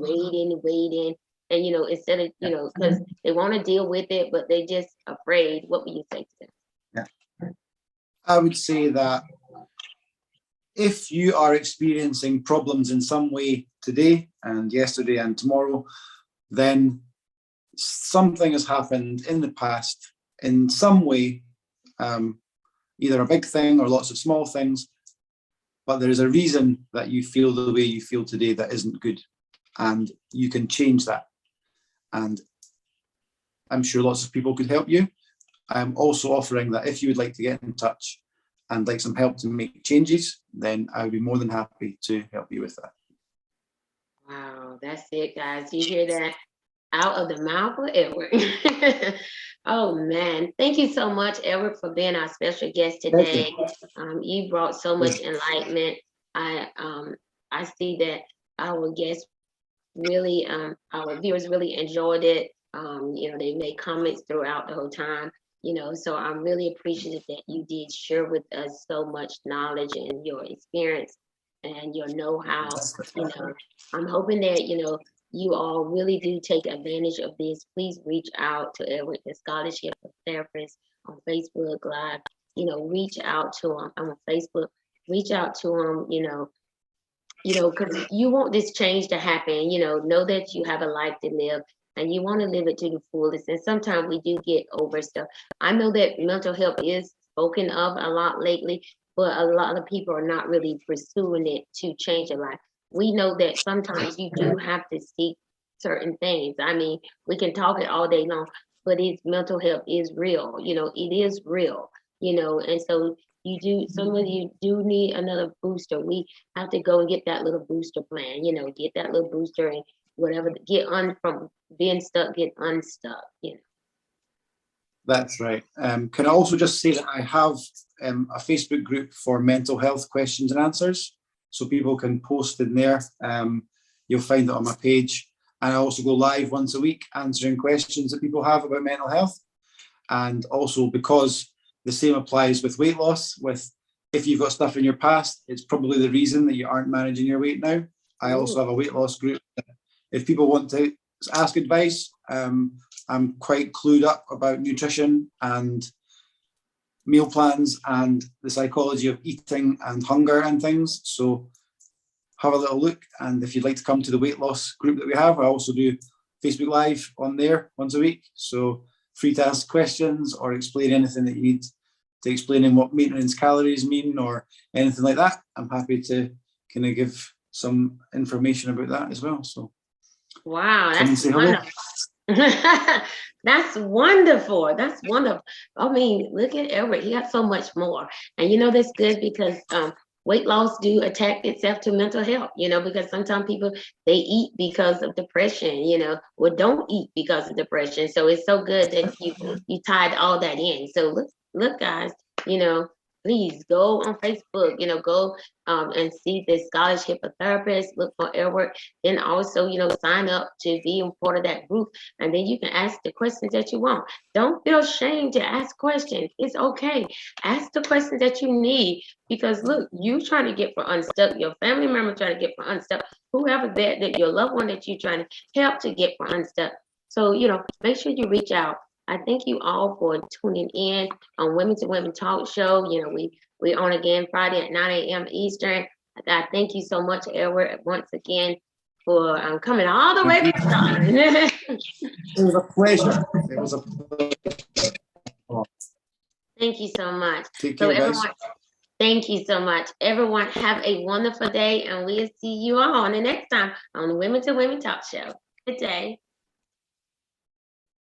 instead of because they want to deal with it, but they're just afraid. What would you say to them? Yeah, I would say that if you are experiencing problems in some way today and yesterday and tomorrow, then something has happened in the past in some way, either a big thing or lots of small things, but there is a reason that you feel the way you feel today that isn't good, and you can change that. And I'm sure lots of people could help you. I'm also offering that if you would like to get in touch, and like some help to make changes, then I would be more than happy to help you with that. Wow, that's it, guys. You hear that? Out of the mouth of Edward. Oh man, thank you so much, Edward, for being our special guest today. You brought so much enlightenment. I see that our guests really, our viewers really enjoyed it. They made comments throughout the whole time. So I'm really appreciative that you did share with us so much knowledge and your experience and your know-how. I'm hoping that you all really do take advantage of this. Please reach out to Edward, the Scholarship Therapist, on Facebook Live. Reach out to him. I'm on Facebook. Reach out to him. Because you want this change to happen. Know that you have a life to live and you want to live it to the fullest. And sometimes we do get over stuff. I know that mental health is spoken of a lot lately, but a lot of people are not really pursuing it to change their life. We know that sometimes you do have to seek certain things. I mean, we can talk it all day long, but mental health is real. It is real. And so some of you do need another booster. We have to go and get that little booster plan, get that little booster and whatever, from being stuck, get unstuck, That's right. Can I also just say that I have a Facebook group for mental health questions and answers, so people can post in there. You'll find it on my page. And I also go live once a week answering questions that people have about mental health. And also, because the same applies with weight loss, if you've got stuff in your past, it's probably the reason that you aren't managing your weight now. I also have a weight loss group. If people want to ask advice, I'm quite clued up about nutrition and meal plans and the psychology of eating and hunger and things. So have a little look. And if you'd like to come to the weight loss group that we have, I also do Facebook Live on there once a week. So free to ask questions or explain anything that you need to explain in what maintenance calories mean or anything like that. I'm happy to kind of give some information about that as well. So wow, that's wonderful. That's wonderful. That's wonderful. I mean, look at Edward. He got so much more. And that's good because weight loss do attack itself to mental health, because sometimes people, they eat because of depression, or don't eat because of depression. So it's so good that you tied all that in. So look guys, please go on Facebook, go and see the Scholarship of Therapists, look for Edward, then also, sign up to be a part of that group. And then you can ask the questions that you want. Don't feel ashamed to ask questions. It's okay. Ask the questions that you need, because look, you trying to get for unstuck, your family member trying to get for unstuck, whoever that your loved one that you're trying to help to get for unstuck. So, make sure you reach out. I thank you all for tuning in on Women to Women Talk Show. We on again Friday at 9 a.m. Eastern. I thank you so much, Edward, once again for coming all the way from Scotland. It was a pleasure. It was a pleasure. Thank you so much. Take care, guys. Thank you so much. Everyone have a wonderful day, and we'll see you all on the next time on the Women to Women Talk Show. Good day.